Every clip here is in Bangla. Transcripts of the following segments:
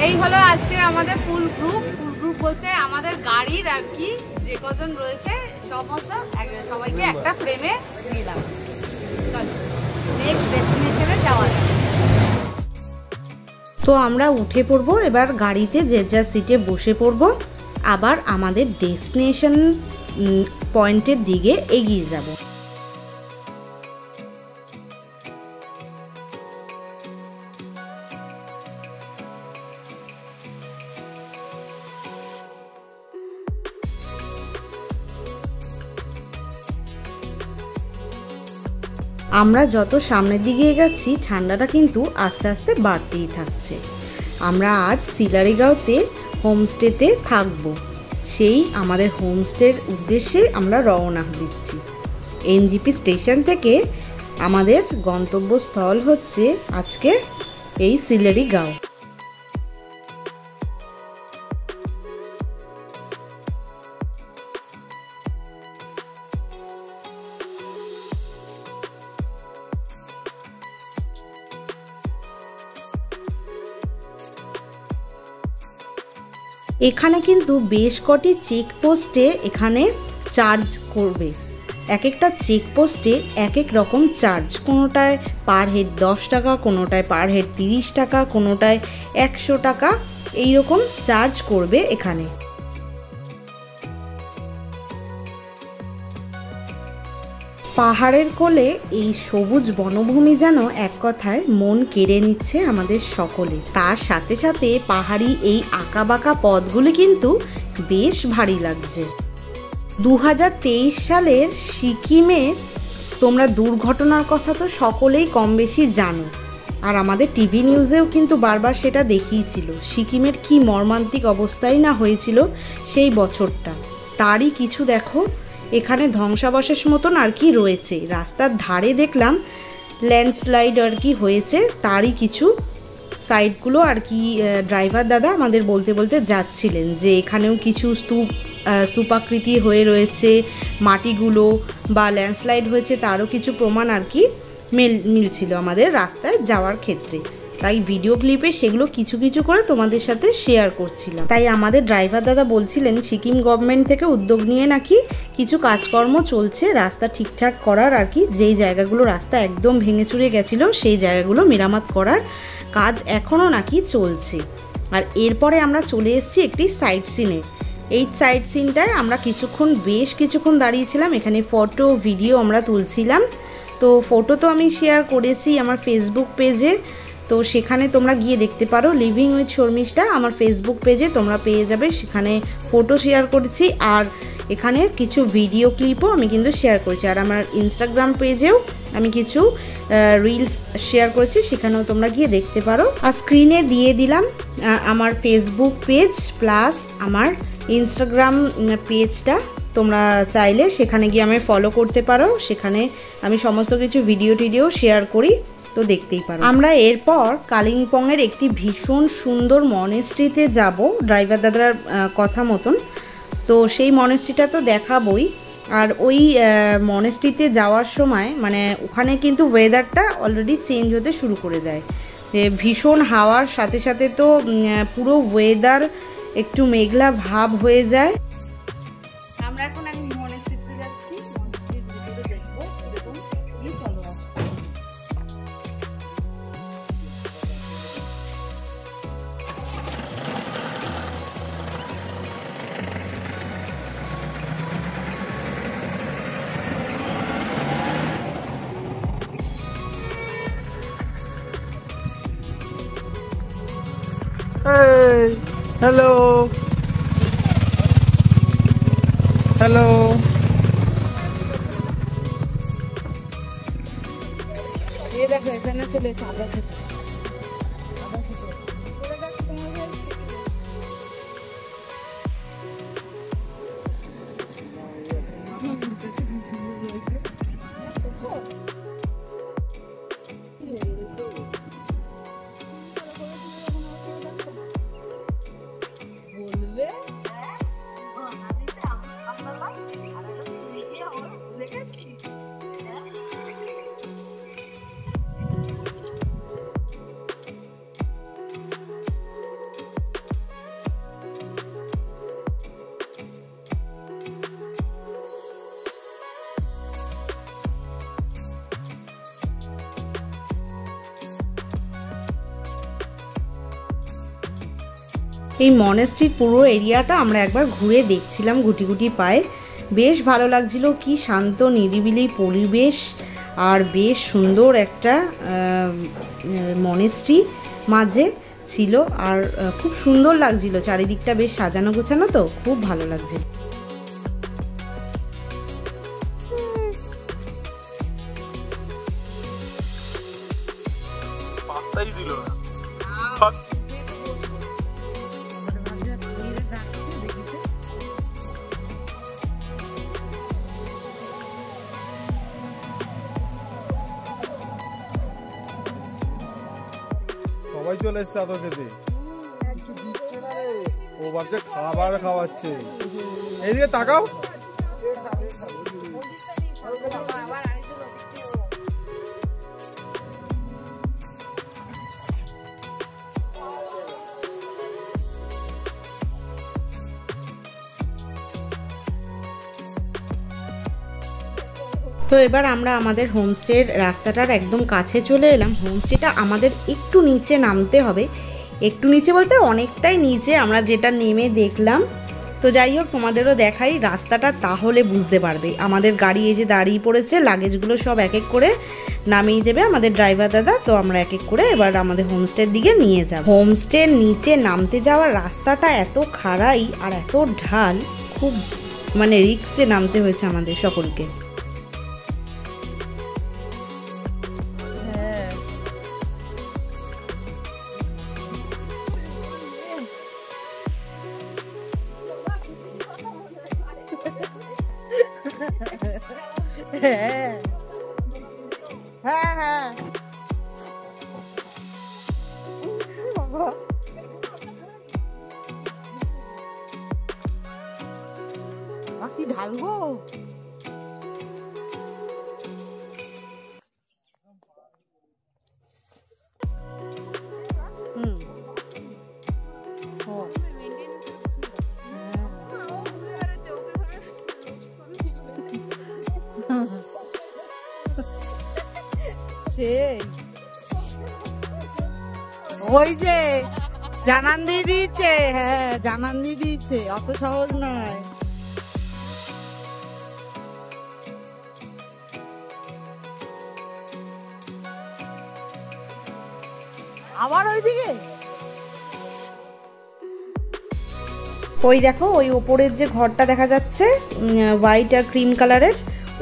এই হলো আজকে আমাদের ফুল গ্রুপ বলতে আমাদের গাড়ির আর কি যে কজন রয়েছে সমস্ত সবাইকে একটা ফ্রেমে নিলাম। চলো নেক্সট ডেস্টিনেশনে যাওয়া যাক। তো আমরা উঠে পড়বো এবার গাড়িতে, যে যার সিটে বসে পড়বো, আবার আমাদের ডেস্টিনেশন পয়েন্টের দিকে এগিয়ে যাব। আমরা যত সামনের দিকে এগোচ্ছি ঠান্ডাটা কিন্তু আস্তে আস্তে বাড়তেই থাকছে। আমরা আজ সিলারিগাঁওতে হোমস্টেতে থাকব, সেই আমাদের হোমস্টের উদ্দেশ্যে আমরা রওনা দিচ্ছি। এনজিপি স্টেশন থেকে আমাদের গন্তব্যস্থল হচ্ছে আজকে এই সিলারিগাঁও। এখানে কিন্তু বেশ কটি চেকপোস্টে এখানে চার্জ করবে। এক একটা চেকপোস্টে এক এক রকম চার্জ, কোনোটায় পার হেড 10 টাকা, কোনোটায় পার হেড 30 টাকা, কোনোটায় 100 টাকা, এইরকম চার্জ করবে এখানে। পাহাড়ের কোলে এই সবুজ বনভূমি যেন এক কথায় মন কেড়ে নিচ্ছে আমাদের সকলে। তার সাথে সাথে পাহাড়ি এই আঁকাবাঁকা পথগুলি কিন্তু বেশ ভারী লাগছে। 2023 সালের সিকিমে তোমরা দুর্ঘটনার কথা তো সকলেই কম বেশি জানো, আর আমাদের টিভি নিউজেও কিন্তু বারবার সেটা দেখিয়েছিল সিকিমের কি মর্মান্তিক অবস্থাই না হয়েছিল সেই বছরটা। তারই কিছু দেখো এখানে ধ্বংসাবশেষ মতন আর কি রয়েছে। রাস্তার ধারে দেখলাম ল্যান্ডস্লাইড আর কি হয়েছে, তারই কিছু সাইডগুলো আর কি ড্রাইভার দাদা আমাদের বলতে বলতে যাচ্ছিলেন যে এখানেও কিছু স্তূপাকৃতি হয়ে রয়েছে, মাটিগুলো বা ল্যান্ডস্লাইড হয়েছে তারও কিছু প্রমাণ আর কি মিলছিল আমাদের রাস্তায় যাওয়ার ক্ষেত্রে। তাই ভিডিও ক্লিপে সেগুলো কিছু কিছু করে তোমাদের সাথে শেয়ার করছিলাম। তাই আমাদের ড্রাইভার দাদা বলছিলেন সিকিম গভর্নমেন্ট থেকে উদ্যোগ নিয়ে নাকি কিছু কাজকর্ম চলছে রাস্তা ঠিকঠাক করার আর কি, যেই জায়গাগুলো রাস্তা একদম ভেঙে চুরে গেছিলো সেই জায়গাগুলো মেরামত করার কাজ এখনও নাকি চলছে। আর এরপরে আমরা চলে এসেছি একটি সাইট সিনে। এই সাইট সিনটায় আমরা বেশ কিছুক্ষণ দাঁড়িয়েছিলাম, এখানে ফটো ভিডিও আমরা তুলছিলাম। তো ফটো তো আমি শেয়ার করেছি আমার ফেসবুক পেজে, তো সেখানে তোমরা গিয়ে দেখতে পারো। লিভিং উইথ শর্মিষ্ঠা আমার ফেসবুক পেজে তোমরা পেয়ে যাবে, সেখানে ফটো শেয়ার করেছি আর এখানে কিছু ভিডিও ক্লিপও আমি কিন্তু শেয়ার করেছি। আর আমার ইনস্টাগ্রাম পেজেও আমি কিছু রিলস শেয়ার করেছি, সেখানেও তোমরা গিয়ে দেখতে পারো। আর স্ক্রিনে দিয়ে দিলাম আমার ফেসবুক পেজ প্লাস আমার ইনস্টাগ্রাম পেজটা, তোমরা চাইলে সেখানে গিয়ে আমি ফলো করতে পারো। সেখানে আমি সমস্ত কিছু ভিডিও টিডিও শেয়ার করি, তো দেখতেই পারো। আমরা এরপর কালিম্পংয়ের একটি ভীষণ সুন্দর মনেস্ট্রিতে যাব ড্রাইভার দাদার কথা মতন। তো সেই মনেস্ট্রিটা তো দেখাবই, আর ওই মনেস্ট্রিতে যাওয়ার সময় মানে ওখানে কিন্তু ওয়েদারটা অলরেডি চেঞ্জ হতে শুরু করে দেয়। ভীষণ হাওয়ার সাথে সাথে তো পুরো ওয়েদার একটু মেঘলা ভাব হয়ে যায়। আমরা এখন মনেস্ট্রিতে যাচ্ছি, মনেস্ট্রির ভিতরে দেখবো এরকম চলো। Hey, hello. Hello. ये देखो এখানে চলে সাদা এই মনেস্ট্রির পুরো এরিয়াটা আমরা একবার ঘুরে দেখছিলাম গুটি গুটি পায়ে। বেশ ভালো লাগছিল, কি শান্ত নিরিবিলি পরিবেশ আর বেশ সুন্দর একটা মনেস্ট্রি মাঝে ছিল। আর খুব সুন্দর লাগছিল, চারিদিকটা বেশ সাজানো গোছানো, তো খুব ভালো লাগছিল। সবাই চলে এসছে আদর খেতে। ও ভাবছে খাবার খাওয়াচ্ছে। এইদিকে তাকাও। তো এবার আমরা আমাদের হোমস্টের রাস্তাটার একদম কাছে চলে এলাম। হোমস্টেটা আমাদের একটু নিচে নামতে হবে, একটু নিচে বলতে অনেকটাই নিচে, আমরা যেটা নেমে দেখলাম। তো যাই হোক, তোমাদেরও দেখাই রাস্তাটা, তাহলে বুঝতে পারবে। আমাদের গাড়ি এই যে দাঁড়িয়ে পড়েছে, লাগেজগুলো সব এক এক করে নামিয়ে দেবে আমাদের ড্রাইভার দাদা। তো আমরা এক এক করে এবার আমাদের হোমস্টের দিকে নিয়ে যাব। হোমস্টের নিচে নামতে যাওয়ার রাস্তাটা এত খাড়াই আর এত ঢাল, খুব মানে রিস্কে নামতে হয়েছে আমাদের সকলকে। হ্যাঁ হ্যাঁ হ্যাঁ কি ঢালবো। ওই যে জানান দিয়ে দিয়েছে, হ্যাঁ জানান দিয়ে দিয়েছে, অত সহজ নয়। আবার ওইদিকে ওই দেখো, ওই ওপরের যে ঘরটা দেখা যাচ্ছে হোয়াইট আর ক্রিম কালারের,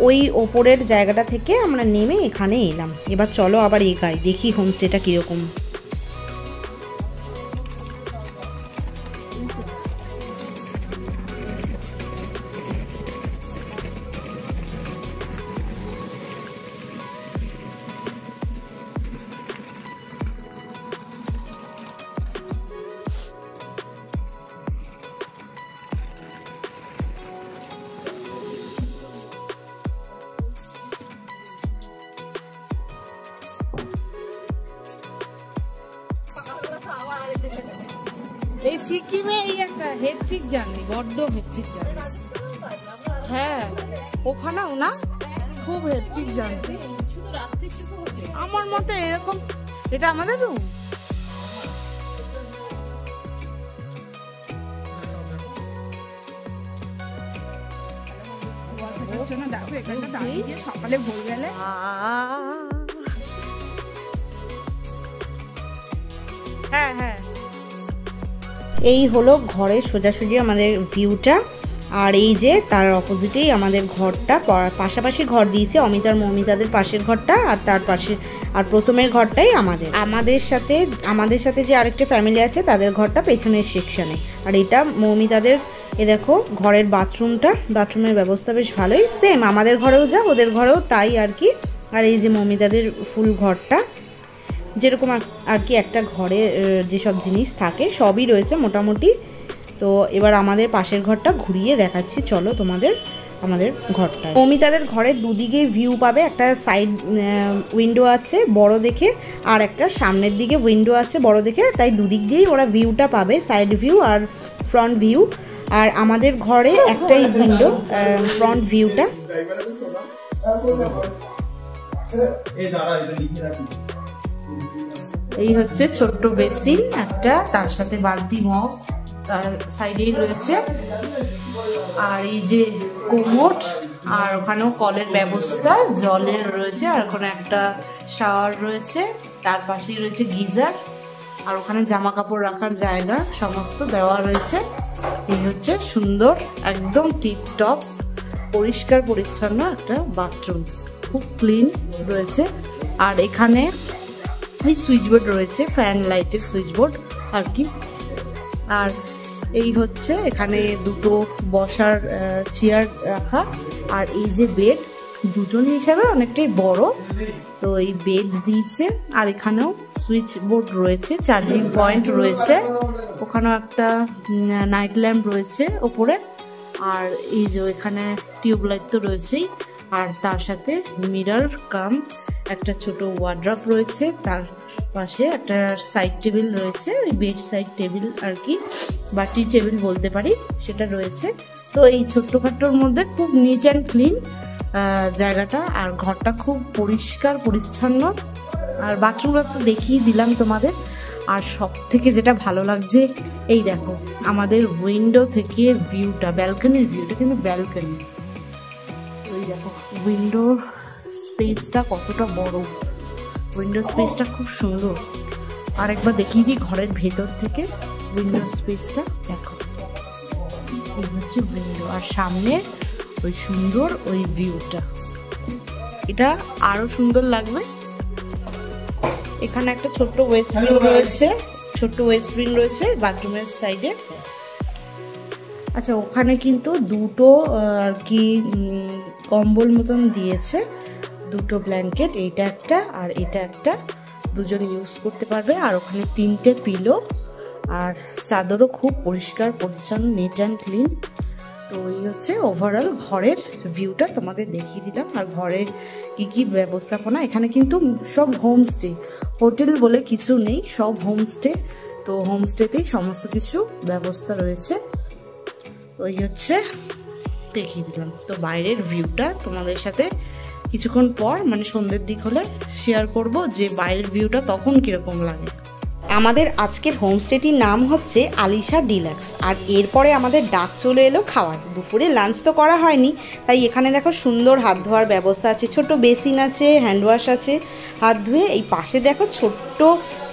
ওই ওপরের জায়গাটা থেকে আমরা নেমে এখানে এলাম। এবার চলো আবার এগাই, দেখি হোমস্টেটা কিরকম। এই সিকিমে এই একটা হেডফিক জার্নি, বড্ড হেডফিক জার্নি। হ্যাঁ ওখানেও না, খুব হেডফিক জার্নি। আমার মতে এরকম, এটা আমাদের রুম। সকালে ভোরবেলা হ্যাঁ হ্যাঁ, এই হলো ঘরের সোজাসুজি আমাদের ভিউটা। আর এই যে তার অপোজিটেই আমাদের ঘরটা, পাশাপাশি ঘর দিয়েছে অমিতার মৌমিতাদের পাশের ঘরটা, আর তার পাশে আর প্রথমের ঘরটাই আমাদের সাথে যে আরেকটা ফ্যামিলি আছে তাদের ঘরটা পেছনের সেকশানে। আর এটা মৌমিতাদের, এ দেখো ঘরের বাথরুমের ব্যবস্থা বেশ ভালোই, সেম আমাদের ঘরেও যা ওদের ঘরেও তাই আর কি। আর এই যে মৌমিতাদের ফুল ঘরটা, যেরকম আর কি একটা ঘরে যেসব জিনিস থাকে সবই রয়েছে মোটামুটি। তো এবার আমাদের পাশের ঘরটা ঘুরিয়ে দেখাচ্ছি, চলো তোমাদের আমাদের ঘরটা। মৌমিতাদের ঘরের দুদিকে ভিউ পাবে, একটা সাইড উইন্ডো আছে বড় দেখে, আর একটা সামনের দিকে উইন্ডো আছে বড় দেখে, তাই দুদিক দিয়েই ওরা ভিউটা পাবে, সাইড ভিউ আর ফ্রন্ট ভিউ। আর আমাদের ঘরে একটাই উইন্ডো, ফ্রন্ট ভিউটা। এই হচ্ছে ছোট্ট বেসিন একটা, তার সাথে বালতি মগ, তার সাইডেই রয়েছে। আর এই যে কোমোড, আর ওখানেও কলের ব্যবস্থা, জলের রয়েছে, আর ওখানে একটা শাওয়ার রয়েছে, তার পাশেই রয়েছে গিজার, আর ওখানে জামা কাপড় রাখার জায়গা সমস্ত দেওয়া রয়েছে। এই হচ্ছে সুন্দর একদম টিপটপ পরিষ্কার পরিচ্ছন্ন একটা বাথরুম, খুব ক্লিন রয়েছে। আর এখানে এই সুইচ বোর্ড রয়েছে, ফ্যান লাইটের সুইচ বোর্ড আর কি। আর এই হচ্ছে এখানে দুটো বসার চেয়ার রাখা, আর এই যে বেড দুজন হিসাবে অনেকটাই বড়, তো এই বেড দিয়েছে। আর এখানেও সুইচ বোর্ড রয়েছে, চার্জিং পয়েন্ট রয়েছে, ওখানেও একটা নাইট ল্যাম্প রয়েছে ওপরে। আর এই যে এখানে টিউবলাইট তো রয়েছেই, আর তার সাথে মিরর কাম একটা ছোট ওয়ার্ড্রপ রয়েছে, তার পাশে একটা সাইড টেবিল রয়েছে, ওই বেড সাইড টেবিল আর কি, বা টি টেবিল বলতে পারি, সেটা রয়েছে। তো এই ছোট্টখাট্টোর মধ্যে খুব নিট অ্যান্ড ক্লিন জায়গাটা, আর ঘরটা খুব পরিষ্কার পরিচ্ছন্ন। আর বাথরুমটা তো দেখিয়ে দিলাম তোমাদের। আর সব থেকে যেটা ভালো লাগছে, এই দেখো আমাদের উইন্ডো থেকে ভিউটা, ব্যালকনির ভিউটা, কিন্তু ব্যালকনি, ওই দেখো উইন্ডোর স্পেসটা কতটা বড়, উইন্ডো স্পেসটা খুব সুন্দর। আর একবার দেখিয়ে দিই ঘরের ভেতর থেকে উইন্ডো স্পেসটা দেখো, এই হচ্ছে উইন্ডো, আর সামনে ওই সুন্দর ওই ভিউটা, এটা আরো সুন্দর লাগবে। এখানে একটা ছোট্ট ওয়েস্ট স্প্রিং রয়েছে, ছোট্ট ওয়েস্ট স্প্রিং রয়েছে বাথরুমের সাইডে। আচ্ছা, ওখানে কিন্তু দুটো আর কি কম্বল মতন দিয়েছে, দুটো ব্ল্যাঙ্কেট, এইটা একটা আর এটা একটা, দুজন ইউজ করতে পারবে। আর ওখানে 3টে পিলো, আর চাদরও খুব পরিষ্কার পরিচ্ছন্ন, নিট অ্যান্ড ক্লিন। তো এই হচ্ছে ওভারঅল ঘরের ভিউটা তোমাদের দেখিয়ে দিলাম। আর ঘরের কি কি ব্যবস্থাপনা, এখানে কিন্তু সব হোমস্টে, হোটেল বলে কিছু নেই, সব হোমস্টে। তো হোমস্টেতেই সমস্ত কিছু ব্যবস্থা রয়েছে। ওই হচ্ছে দেখিয়ে দিলাম। তো বাইরের ভিউটা তোমাদের সাথে কিছুক্ষণ পর, মানে সন্ধ্যের দিক হলে শেয়ার করব যে বাইরের ভিউটা তখন কিরকম লাগে। আমাদের আজকের হোমস্টেটির নাম হচ্ছে আলিশা ডিলাক্স। আর এরপরে আমাদের ডাক চলে এলো খাওয়ার। দুপুরে লাঞ্চ তো করা হয়নি, তাই এখানে দেখো সুন্দর হাত ধোয়ার ব্যবস্থা আছে, ছোট বেসিন আছে, হ্যান্ড ওয়াশ আছে, হাত ধুয়ে। এই পাশে দেখো ছোট্ট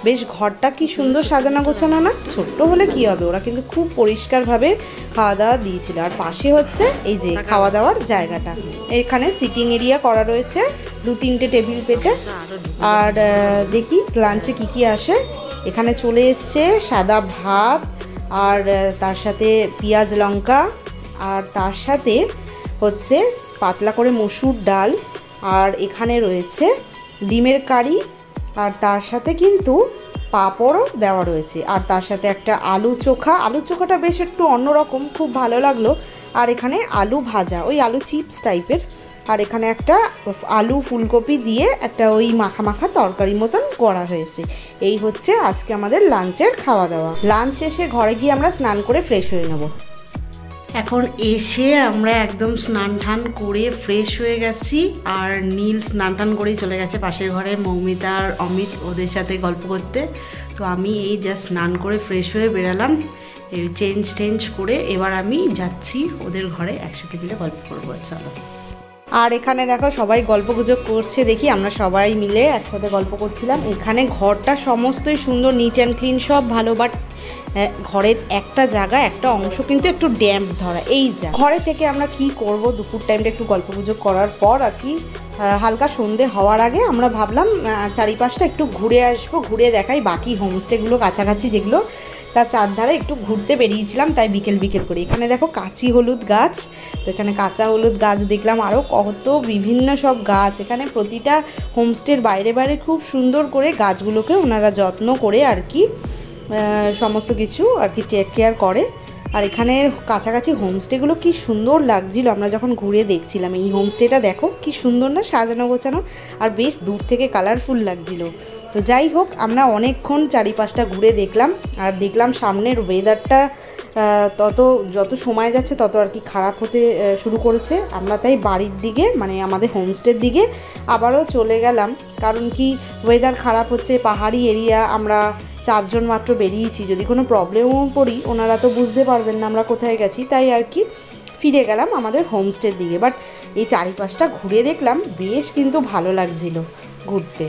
বেশ ঘরটা কি সুন্দর সাজানো গোছানো না? ছোট্ট হলে কি হবে, ওরা কিন্তু খুব পরিষ্কারভাবে খাওয়া দাওয়া দিয়েছিল। আর পাশে হচ্ছে এই যে খাওয়া দাওয়ার জায়গাটা, এখানে সিটিং এরিয়া করা রয়েছে, 2-3টে টেবিল পেতে। আর দেখি লাঞ্চে কি কি আসে। এখানে চলে এসছে সাদা ভাত, আর তার সাথে পেঁয়াজ লঙ্কা, আর তার সাথে হচ্ছে পাতলা করে মসুর ডাল, আর এখানে রয়েছে ডিমের কারি, আর তার সাথে কিন্তু পাঁপড়ও দেওয়া রয়েছে, আর তার সাথে একটা আলু চোখা। আলু চোখাটা বেশ একটু অন্যরকম, খুব ভালো লাগলো। আর এখানে আলু ভাজা, ওই আলু চিপস টাইপের। আর এখানে একটা আলু ফুলকপি দিয়ে একটা ওই মাখা মাখা তরকারি মতন করা হয়েছে। এই হচ্ছে আজকে আমাদের লাঞ্চের খাওয়া দাওয়া। লাঞ্চ শেষে ঘরে গিয়ে আমরা স্নান করে ফ্রেশ হয়ে নেব। এখন এসে আমরা একদম স্নান টান করে ফ্রেশ হয়ে গেছি। আর নীল স্নান টান করেই চলে গেছে পাশের ঘরে মৌমিতা আর অমিত ওদের সাথে গল্প করতে। তো আমি এই জাস্ট স্নান করে ফ্রেশ হয়ে বেরালাম, চেঞ্জ করে এবার আমি যাচ্ছি ওদের ঘরে, একসাথে মিলে গল্প করবো। চলো। আর এখানে দেখো সবাই গল্পগুজব করছে, দেখি আমরা সবাই মিলে একসাথে গল্প করছিলাম। এখানে ঘরটা সমস্তই সুন্দর, নিট অ্যান্ড ক্লিন, সব ভালো। বাট ঘরের একটা জায়গা, একটা অংশ কিন্তু একটু ড্যাম্প ধরা। এই যা ঘরে থেকে আমরা কি করব, দুপুর টাইমটা একটু গল্পগুজব করার পর আর কি হালকা সন্ধে হওয়ার আগে আমরা ভাবলাম চারিপাশটা একটু ঘুরে আসবো, ঘুরে দেখাই বাকি হোমস্টেগুলো কাছাকাছি যেগুলো, তার চারধারে একটু ঘুরতে বেরিয়েছিলাম। তাই বিকেল করে এখানে দেখো কাঁচি হলুদ গাছ, তো এখানে কাঁচা হলুদ গাছ দেখলাম, আরও কত বিভিন্ন সব গাছ। এখানে প্রতিটা হোমস্টের বাইরে খুব সুন্দর করে গাছগুলোকে ওনারা যত্ন করে আর কি সমস্ত কিছু আর কি টেক কেয়ার করে। আর এখানে কাছাকাছি হোমস্টেগুলো কি সুন্দর লাগছিল আমরা যখন ঘুরে দেখছিলাম। এই হোমস্টেটা দেখো কি সুন্দর না, সাজানো গোছানো, আর বেশ দূর থেকে কালারফুল লাগছিল। তো যাই হোক, আমরা অনেকক্ষণ চারিপাশটা ঘুরে দেখলাম, আর দেখলাম সামনের ওয়েদারটা যত সময় যাচ্ছে তত আর কি খারাপ হতে শুরু করেছে। আমরা তাই বাড়ির দিকে, মানে আমাদের হোমস্টের দিকে আবারও চলে গেলাম, কারণ কি ওয়েদার খারাপ হচ্ছে, পাহাড়ি এরিয়া, আমরা 4 জন মাত্র বেরিয়েছি, যদি কোনো প্রবলেমও পড়ি ওনারা তো বুঝতে পারবেন না আমরা কোথায় গেছি, তাই আর কি ফিরে গেলাম আমাদের হোমস্টের দিকে। বাট এই চারিপাশটা ঘুরে দেখলাম, বেশ কিন্তু ভালো লাগছিল ঘুরতে।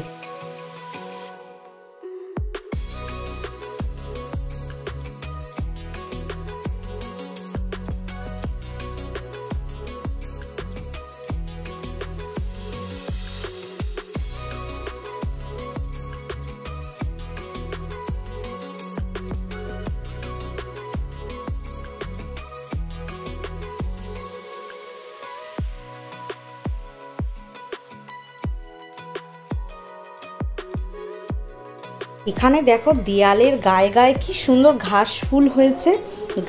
এখানে দেখো দেয়ালের গায়ে গায়ে কি সুন্দর ঘাস ফুল হয়েছে,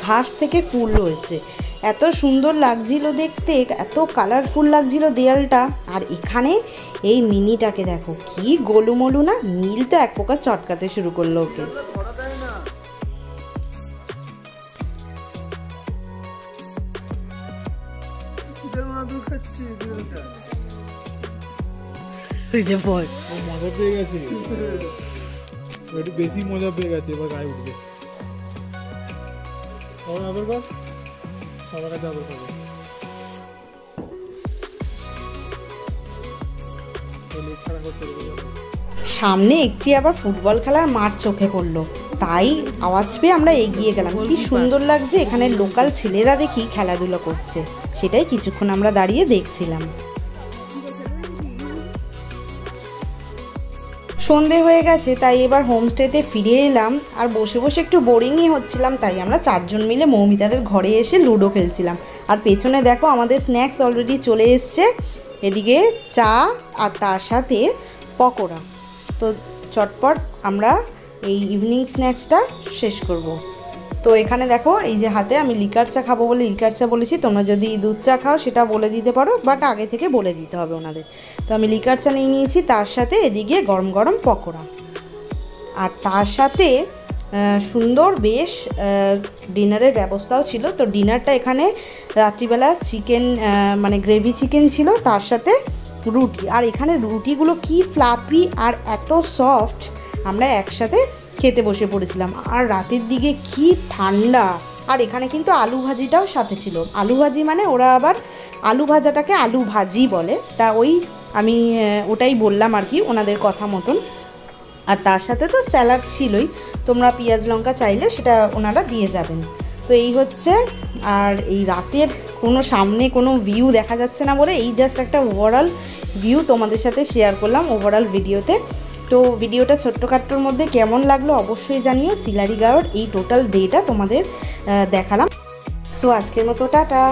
ঘাস থেকে ফুল হয়েছে, এত সুন্দর লাগছিল দেখতে, এত কালারফুল লাগছিল দেয়ালটা। আর এখানে এই মিনিটাকে দেখো কি গোলুমলু না, নীল তো এক প্রকার চটকাতে শুরু করলো ওকে। মজা পেয়ে গেছে, একটু বেশি মজা পেয়ে গেছে, এবার গায়ে উঠবে। আদর কর, সবার কাছে আদর করবে। সামনে একটি আবার ফুটবল খেলার মাঠ চোখে পড়লো, তাই আওয়াজ পেয়ে আমরা এগিয়ে গেলাম। কি সুন্দর লাগছে, এখানে লোকাল ছেলেরা দেখি খেলাধুলা করছে, সেটাই কিছুক্ষণ আমরা দাঁড়িয়ে দেখছিলাম। সন্ধে হয়ে গেছে, তাই এবার হোমস্টেতে ফিরে এলাম। আর বসে বসে একটু বোরিংই হচ্ছিলাম, তাই আমরা 4 জন মিলে মৌমিতাদের ঘরে এসে লুডো খেলছিলাম। আর পেছনে দেখো আমাদের স্ন্যাক্স অলরেডি চলে এসছে, এদিকে চা আর তার সাথে পকোড়া। তো চটপট আমরা এই ইভিনিং স্ন্যাক্সটা শেষ করব। তো এখানে দেখো এই যে হাতে আমি লিকার চা খাবো বলে লিকার চা বলেছি, তোমরা যদি দুধ চা খাও সেটা বলে দিতে পারো, বাট আগে থেকে বলে দিতে হবে ওনাদের। তো আমি লিকার চা নিয়ে নিয়েছি, তার সাথে এদিকে গরম গরম পকোড়া, আর তার সাথে সুন্দর বেশ ডিনারের ব্যবস্থাও ছিল। তো ডিনারটা এখানে রাত্রিবেলা চিকেন মানে গ্রেভি চিকেন ছিল, তার সাথে রুটি। আর এখানে রুটিগুলো কি ফ্লাফি আর এত সফট, আমরা একসাথে খেতে বসে পড়েছিলাম। আর রাতের দিকে কি ঠান্ডা। আর এখানে কিন্তু আলু ভাজিটাও সাথে ছিল। আলু ভাজি মানে ওরা আবার আলু ভাজাটাকে আলু ভাজি বলে, তা ওই আমি ওটাই বললাম আর কি ওনাদের কথা মতন। আর তার সাথে তো স্যালাড ছিলই, তোমরা পেঁয়াজ লঙ্কা চাইলে সেটা ওনারা দিয়ে যাবেন। তো এই হচ্ছে, আর এই রাতের কোনো সামনে কোনো ভিউ দেখা যাচ্ছে না বলে এই জাস্ট একটা ওভারঅল ভিউ তোমাদের সাথে শেয়ার করলাম ওভারঅল ভিডিওতে। তো ভিডিওটা ছোট্টখাট্টোর মধ্যে কেমন লাগলো অবশ্যই জানিও। সিলারি গাঁওয়ের এই টোটাল ডেটা তোমাদের দেখালাম। সো আজকের মতো টাটা।